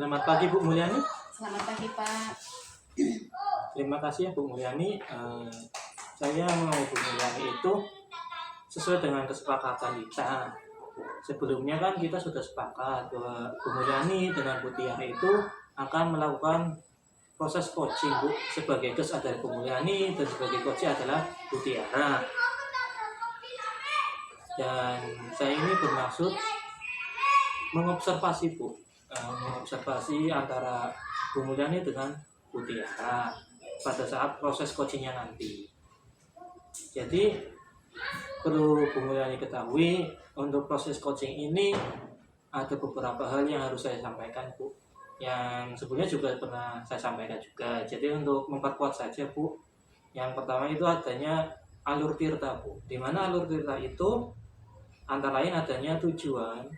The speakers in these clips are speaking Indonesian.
Selamat pagi Bu Mulyani. Selamat pagi Pak. Terima kasih ya Bu Mulyani. Saya mau Bu Mulyani itu sesuai dengan kesepakatan kita. Sebelumnya kan kita sudah sepakat bahwa Bu Mulyani dengan Bu Tiara itu akan melakukan proses coaching Bu. Sebagai coach adalah Bu Mulyani dan sebagai coach adalah Bu Tiara. Dan saya ini bermaksud mengobservasi Bu, mengobservasi antara Bu Mulyani dengan Bu Tiara pada saat proses coachingnya nanti. Jadi perlu Bu Mulyani ketahui, untuk proses coaching ini ada beberapa hal yang harus saya sampaikan Bu, yang sebelumnya juga pernah saya sampaikan juga. Jadi untuk memperkuat saja Bu, yang pertama itu adanya alur tirta Bu, dimana alur tirta itu antara lain adanya tujuan,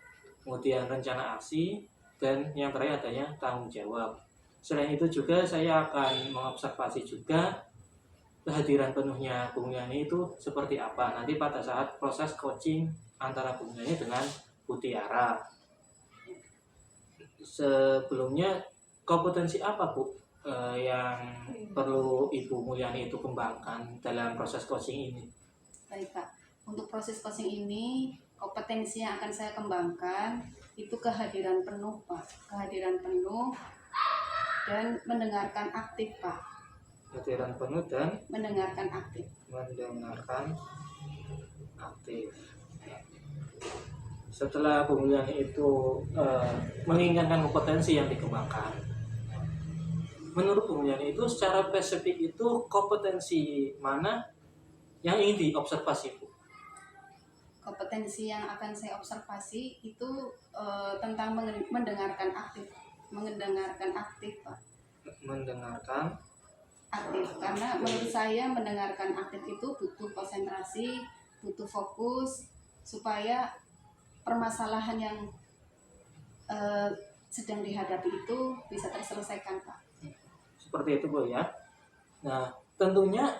kemudian rencana aksi, dan yang terakhir adanya tanggung jawab. Selain itu juga saya akan mengobservasi juga kehadiran penuhnya Bu Mulyani itu seperti apa nanti pada saat proses coaching antara Bu Mulyani dengan Bu Tiara. Sebelumnya kompetensi apa Bu yang perlu Ibu Mulyani itu kembangkan dalam proses coaching ini? Baik Pak, untuk proses coaching ini kompetensi yang akan saya kembangkan itu kehadiran penuh Pak, kehadiran penuh dan mendengarkan aktif Pak. Kehadiran penuh dan mendengarkan aktif. Mendengarkan aktif. Setelah Bu Mulyani itu menginginkan kompetensi yang dikembangkan, menurut Bu Mulyani itu secara spesifik itu kompetensi mana yang ingin diobservasi Bu? Kompetensi yang akan saya observasi itu tentang mendengarkan aktif. Mendengarkan aktif Pak. Mendengarkan aktif, karena menurut saya mendengarkan aktif itu butuh konsentrasi, butuh fokus supaya permasalahan yang sedang dihadapi itu bisa terselesaikan Pak. Seperti itu Bu ya. Nah tentunya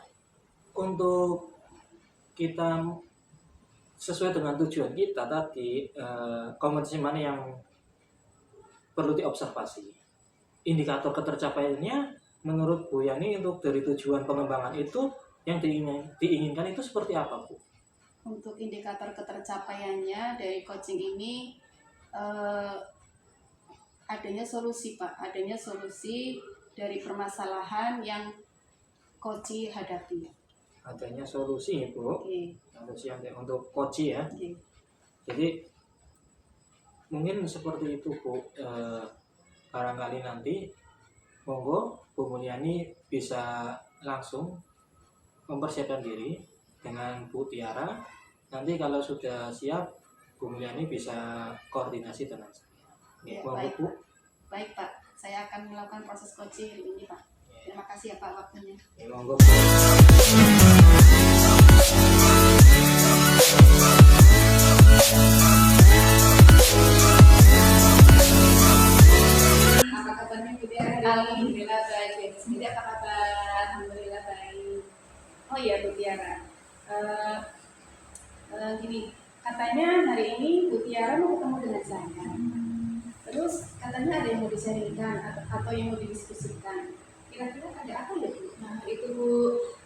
untuk kita sesuai dengan tujuan kita tadi, kompetensi mana yang perlu diobservasi, indikator ketercapaiannya menurut Bu Yani untuk dari tujuan pengembangan itu yang diinginkan itu seperti apa Bu? Untuk indikator ketercapaiannya dari coaching ini adanya solusi Pak, adanya solusi dari permasalahan yang coach hadapi. Adanya solusi ya Bu? Okay. Solusi yang untuk coach ya? Okay. Jadi mungkin seperti itu Bu, barangkali nanti monggo Bu Mulyani bisa langsung mempersiapkan diri dengan Bu Tiara. Nanti kalau sudah siap Bu Mulyani bisa koordinasi dengan saya. Ya, monggo baik, Bu. Baik Pak, saya akan melakukan proses coaching ini Pak. Terima kasih ya Pak waktunya. Ya, monggo. Apa kabarnya Bu Tiara? Alhamdulillah baik. Sendiri apa kabar? Alhamdulillah baik. Oh iya Bu Tiara, gini, katanya hari ini Bu Tiara mau ketemu dengan saya. Terus katanya ada yang mau disaringkan atau yang mau didiskusikan. Kira-kira ada apa ya Bu? Nah itu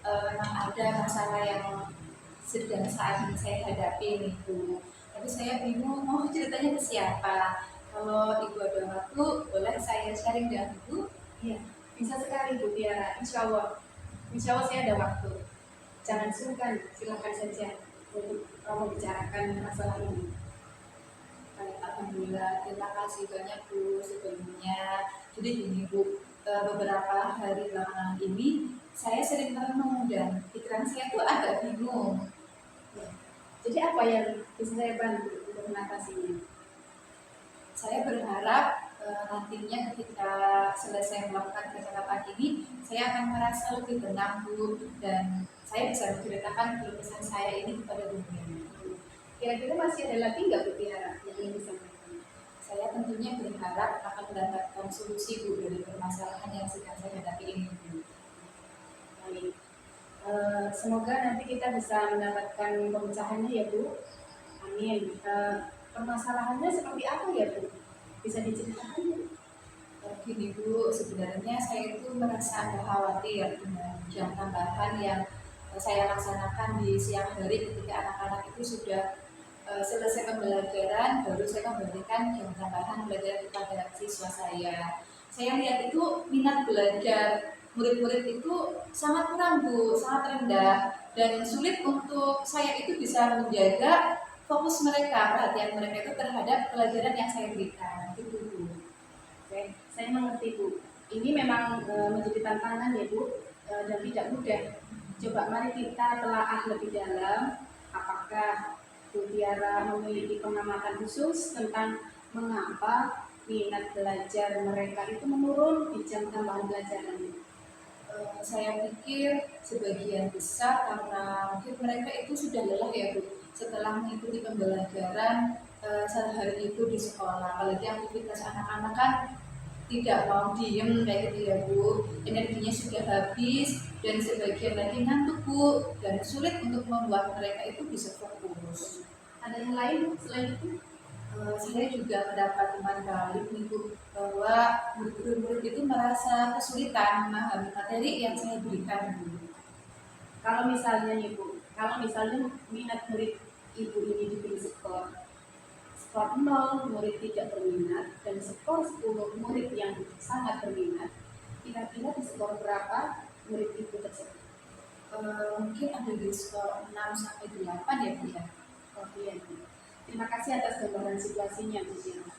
memang ada masalah yang sedang saat ini saya hadapi nih Bu. Tapi saya bingung mau ceritanya ke siapa. Kalau Ibu ada waktu, boleh saya sharing dengan Ibu? Iya, bisa sekali Bu Tiara. Insya Allah saya ada waktu. Jangan sungkan, silakan saja untuk kamu bicarakan masalah ini. Alhamdulillah, terima kasih banyak Bu sebelumnya. Jadi gini Bu, beberapa hari belakangan ini saya sering merenung dan pikiran saya tuh agak bingung. Jadi apa yang bisa saya bantu untuk mengatasinya? Saya berharap nantinya ketika selesai melakukan percakapan ini, saya akan merasa lebih tenang Bu, dan saya bisa menceritakan keluh kesah saya ini kepada Bu Mulyani. Kira-kira masih ada lagi nggak Bu Tiara yang ingin disampaikan? Saya tentunya berharap akan mendapatkan solusi Bu dari permasalahan yang sedang saya hadapi ini Bu. Baik. Semoga nanti kita bisa mendapatkan pemecahannya ya Bu. Amin. Permasalahannya seperti apa ya Bu? Bisa diceritakan Bu? Gini Bu, sebenarnya saya itu merasa agak khawatir dengan jam tambahan yang saya laksanakan di siang hari ketika anak-anak itu sudah selesai pembelajaran, baru saya memberikan jam tambahan belajar kepada siswa saya. Saya lihat itu minat belajar murid-murid itu sangat kurang Bu, sangat rendah dan sulit untuk saya itu bisa menjaga fokus mereka, perhatian mereka itu terhadap pelajaran yang saya berikan. Itu Bu. Oke, saya mengerti Bu. Ini memang menjadi tantangan ya Bu, dan tidak mudah. Coba mari kita telaah lebih dalam apakah Bu Tiara memiliki pengamatan khusus tentang mengapa minat belajar mereka itu menurun di jam tambahan pelajaran ini. Saya pikir sebagian besar karena mungkin mereka itu sudah lelah ya Bu setelah mengikuti pembelajaran sehari itu di sekolah, apalagi aktivitas anak-anak kan tidak mau diem kayak gitu ya Bu, energinya sudah habis dan sebagian lagi ngantuk Bu dan sulit untuk membuat mereka itu bisa fokus. Ada yang lain selain itu? Saya juga mendapat umpan balik nih Bu bahwa murid-murid itu merasa kesulitan memahami materi yang saya berikan Bu. Kalau misalnya nih Bu, kalau misalnya minat murid Ibu ini diberi skor 0 murid tidak berminat dan skor 10 murid yang sangat berminat, kira-kira di skor berapa murid Ibu tersebut? Mungkin ada di skor 6 sampai 8 ya Bu ya. Oh, iya, Bu. Terima kasih atas gambaran situasinya Bu Tiara.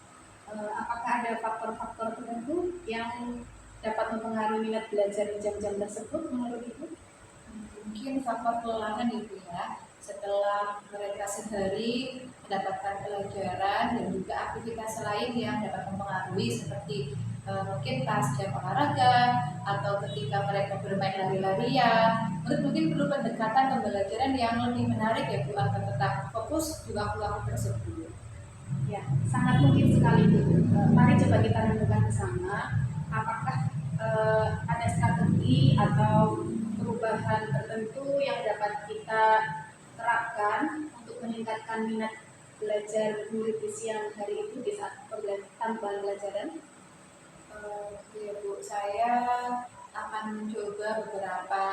Apakah ada faktor-faktor tertentu yang dapat mempengaruhi minat belajar di jam-jam tersebut menurut Ibu? Mungkin faktor kelelahan itu ya. Setelah mereka sehari mendapatkan pelajaran dan juga aktivitas lain yang dapat mempengaruhi seperti mungkin pas jam olahraga atau ketika mereka bermain lari-larian, mungkin perlu pendekatan pembelajaran yang lebih menarik ya Bu agar tetap fokus di waktu-waktu tersebut. Ya, sangat mungkin sekali Bu. Mari coba kita renungkan bersama, apakah ada strategi atau perubahan tertentu yang dapat kita terapkan untuk meningkatkan minat belajar murid di siang hari itu di saat tambahan pelajaran. Ya Bu, saya akan mencoba beberapa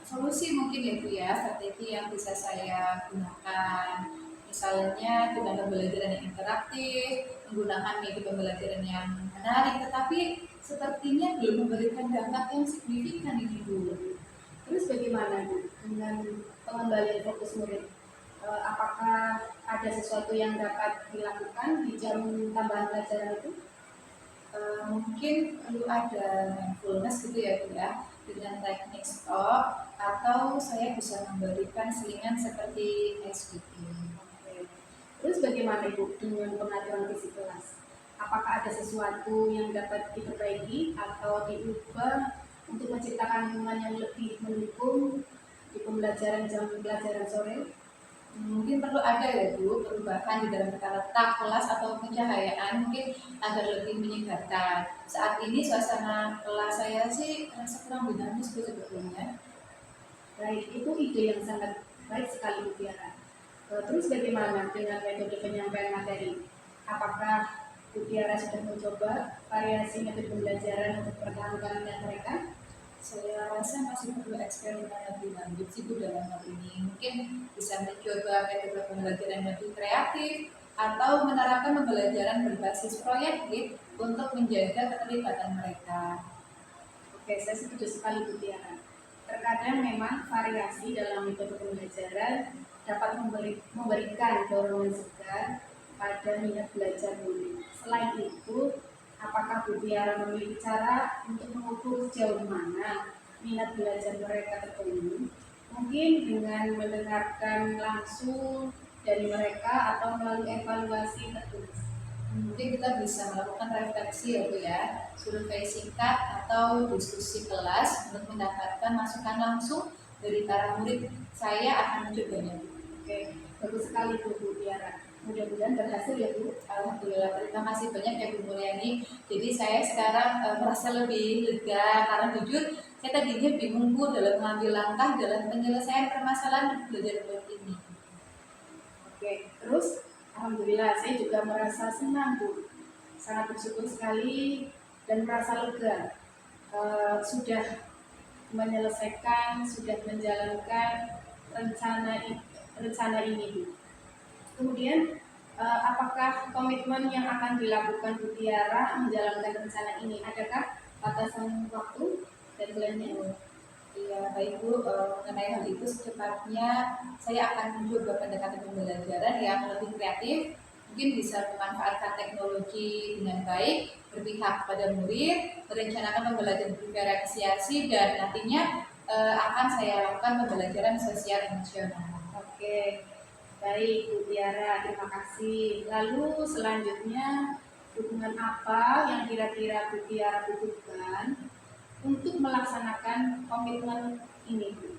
solusi mungkin ya Bu ya, strategi yang bisa saya gunakan. Misalnya dengan pembelajaran yang interaktif, menggunakan media pembelajaran yang menarik, tetapi sepertinya belum memberikan dampak yang signifikan ini Bu. Terus bagaimana Bu dengan pengembalian fokus murid? Apakah ada sesuatu yang dapat dilakukan di jam tambahan pelajaran itu? Mungkin perlu ada mindfulness gitu ya Bu ya, dengan teknik stop atau saya bisa memberikan selingan seperti SPT. Oke. Terus bagaimana Ibu dengan pengaturan fisik kelas? Apakah ada sesuatu yang dapat diperbaiki atau diubah untuk menciptakan lingkungan yang lebih mendukung di pembelajaran jam pelajaran sore? Mungkin perlu ada ya Bu perubahan di dalam tata letak kelas atau pencahayaan mungkin agar lebih menyegarkan. Saat ini suasana kelas saya sih rasa kurang dinamis Bu sebetulnya. Baik, itu ide yang sangat baik sekali Bu Tiara. Terus bagaimana dengan metode penyampaian materi? Apakah Bu Tiara sudah mencoba variasi metode pembelajaran untuk mempertahankan minat mereka? Saya rasa masih perlu eksperimen lebih lanjut sih Bu dalam hal ini. Mungkin bisa mencoba metode pembelajaran lebih kreatif atau menerapkan pembelajaran berbasis proyektif untuk menjaga keterlibatan mereka. Oke, saya setuju sekali Bu Tiara. Terkadang memang variasi dalam metode pembelajaran dapat memberikan dorongan segar pada minat belajar murid. Selain itu, apakah Bu Tiara memiliki cara untuk mengukur sejauh mana minat belajar mereka terpenuhi? Mungkin dengan mendengarkan langsung dari mereka atau melalui evaluasi tertulis. Mungkin kita bisa melakukan refleksi ya Bu ya, survei singkat atau diskusi kelas untuk mendapatkan masukan langsung dari para murid. Saya akan mencobanya Bu. Oke, bagus sekali Bu Tiara. Mudah-mudahan berhasil ya Bu. Alhamdulillah, terima kasih banyak ya Bu Mulyani. Jadi saya sekarang merasa lebih lega karena jujur saya tadinya bingung Bu dalam mengambil langkah dalam penyelesaian permasalahan belajar murid ini. Oke, terus Alhamdulillah saya juga merasa senang Bu. sangat bersyukur sekali dan merasa lega sudah menyelesaikan, sudah menjalankan rencana ini. Kemudian apakah komitmen yang akan dilakukan Bu Tiara menjalankan rencana ini? Adakah batasan waktu dan bulannya? Iya, baik Bu, mengenai hal itu secepatnya saya akan mencoba pendekatan pembelajaran yang lebih kreatif, mungkin bisa memanfaatkan teknologi dengan baik, berpihak pada murid, merencanakan pembelajaran bervariasi dan nantinya akan saya lakukan pembelajaran sosial emosional. Oke, baik Bu Tiara, terima kasih. Lalu selanjutnya dukungan apa yang kira-kira Bu Tiara butuhkan untuk melaksanakan komitmen ini, Bu?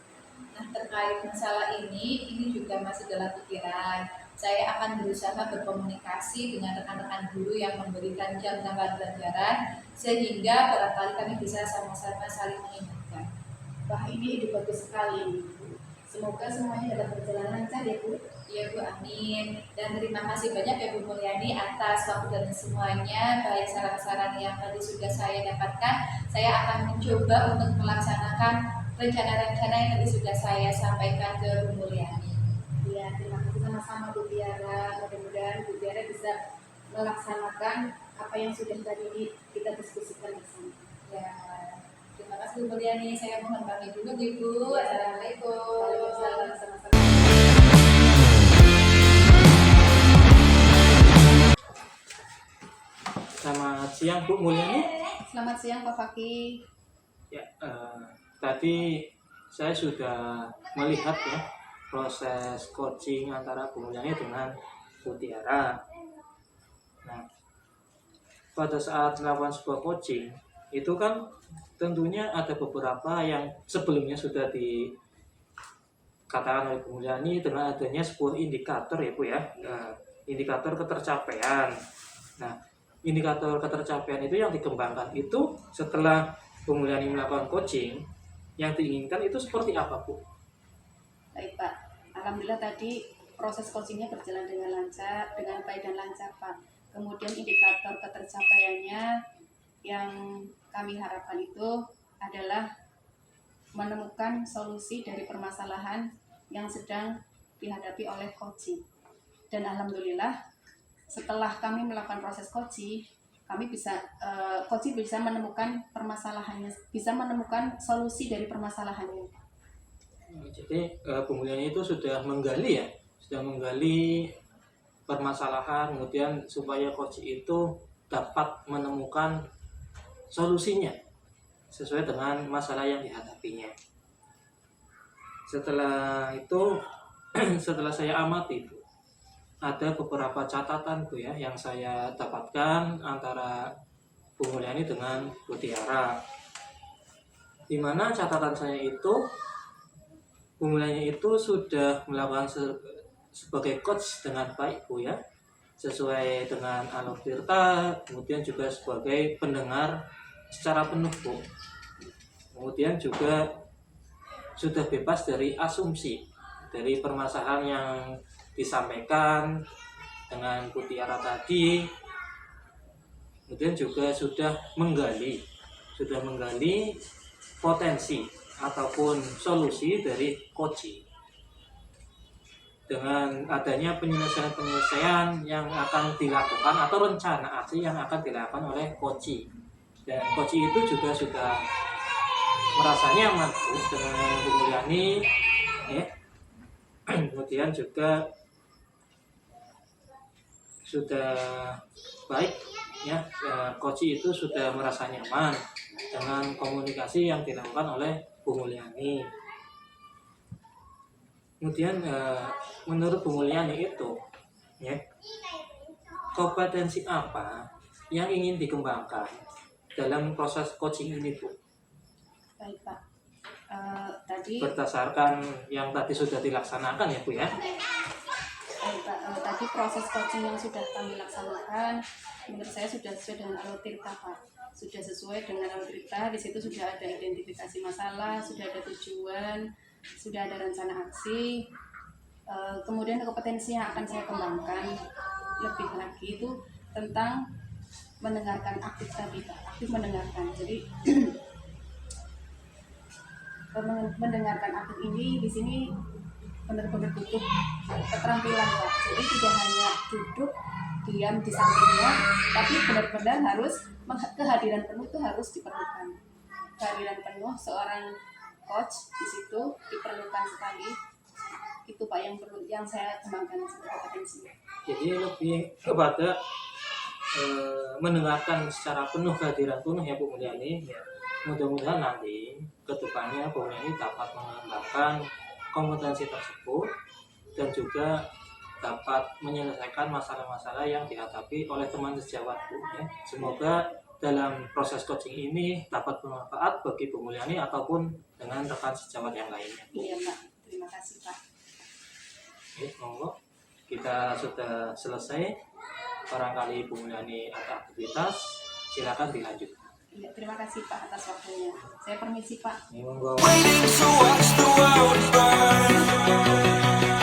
Nah, terkait masalah ini juga masih dalam pikiran. Saya akan berusaha berkomunikasi dengan rekan-rekan guru yang memberikan jam tambahan pelajaran, sehingga barangkali kami bisa sama-sama saling mengingatkan. Wah, ini ide bagus sekali, Bu. Semoga semuanya dapat berjalan lancar ya, Bu. Ya Bu, amin. Dan terima kasih banyak ya Bu Mulyani atas waktu dan semuanya, baik saran-saran yang tadi sudah saya dapatkan. Saya akan mencoba untuk melaksanakan rencana-rencana yang tadi sudah saya sampaikan ke Bu Mulyani. Ya, terima kasih sama-sama Bu Tiara. Mudah-mudahan Bu Tiara bisa melaksanakan apa yang sudah tadi kita diskusikan bersama. Ya, terima kasih Bu Mulyani. Saya mohon pamit dulu Bu Ibu. Ya. Assalamualaikum. Waalaikumsalam, sama-sama. Selamat siang Bu Mulyani. Selamat siang Pak Fakih. Ya, tadi saya sudah melihat ya proses coaching antara Bu Mulyani dengan Bu Tiara. Nah, pada saat melakukan sebuah coaching itu kan tentunya ada beberapa yang sebelumnya sudah dikatakan oleh Bu Mulyani dengan adanya sebuah indikator ya Bu ya, indikator ketercapaian. Nah, indikator ketercapaian itu yang dikembangkan itu setelah Bu Mulyani melakukan coaching, yang diinginkan itu seperti apa Bu? Baik Pak, alhamdulillah tadi proses coachingnya berjalan dengan lancar, dengan baik dan lancar Pak. Kemudian indikator ketercapaiannya yang kami harapkan itu adalah menemukan solusi dari permasalahan yang sedang dihadapi oleh coaching. Dan alhamdulillah setelah kami melakukan proses coaching, kami bisa coaching bisa menemukan permasalahannya, bisa menemukan solusi dari permasalahannya. Jadi Bu Mulyani itu sudah menggali permasalahan, kemudian supaya coaching itu dapat menemukan solusinya sesuai dengan masalah yang dihadapinya. Setelah itu, setelah saya amati Bu, ada beberapa catatan Bu ya yang saya dapatkan antara Bu Mulyani dengan Bu Tiara. Di mana catatan saya itu Bu Mulyani itu sudah melakukan sebagai coach dengan baik Bu ya, sesuai dengan Alur Tirta, kemudian juga sebagai pendengar secara penuh Bu. Kemudian juga sudah bebas dari asumsi dari permasalahan yang disampaikan dengan Bu Tiara tadi. Kemudian juga sudah menggali potensi ataupun solusi dari coaching. Dengan adanya penyelesaian yang akan dilakukan atau rencana aksi yang akan dilakukan oleh coaching. Dan coaching itu juga sudah merasa nyaman dengan Bu Mulyani ya. Kemudian juga sudah baik ya, coaching itu sudah merasa nyaman dengan komunikasi yang dilakukan oleh Bu Mulyani. Kemudian menurut Bu Mulyani itu ya, kompetensi apa yang ingin dikembangkan dalam proses coaching ini Bu? Baik Pak, tadi Berdasarkan yang tadi sudah dilaksanakan ya Bu ya. Tadi proses coaching yang sudah kami laksanakan menurut saya sudah sesuai dengan Alur Tirta Pak. Sudah sesuai dengan Alur Tirta, di situ sudah ada identifikasi masalah, sudah ada tujuan, sudah ada rencana aksi. Kemudian kompetensi yang akan saya kembangkan lebih lagi itu tentang mendengarkan aktif tadi Pak, aktif mendengarkan. Jadi mendengarkan aktif ini di sini benar-benar butuh keterampilan Pak. Jadi tidak hanya duduk diam di sampingnya, tapi benar-benar harus kehadiran penuh itu harus diperlukan. Kehadiran penuh seorang coach di situ diperlukan sekali. Itu Pak yang perlu, yang saya kembangkan sebagai kompetensi. Jadi lebih kepada mendengarkan secara penuh, kehadiran penuh ya Bu Mulyani. Ya. Mudah-mudahan nanti kedepannya Bu Mulyani dapat mengembangkan kompetensi tersebut dan juga dapat menyelesaikan masalah-masalah yang dihadapi oleh teman sejawat Bu. Ya. Semoga dalam proses coaching ini dapat bermanfaat bagi Bu Mulyani ataupun dengan rekan sejawat yang lainnya. Iya Pak, terima kasih Pak. Oke, monggo. Kita sudah selesai. Barangkali Bu Mulyani ada aktivitas, silakan dilanjutkan. Iya, terima kasih Pak atas waktunya. Saya permisi Pak. Ini monggo. Waiting to watch the world burn.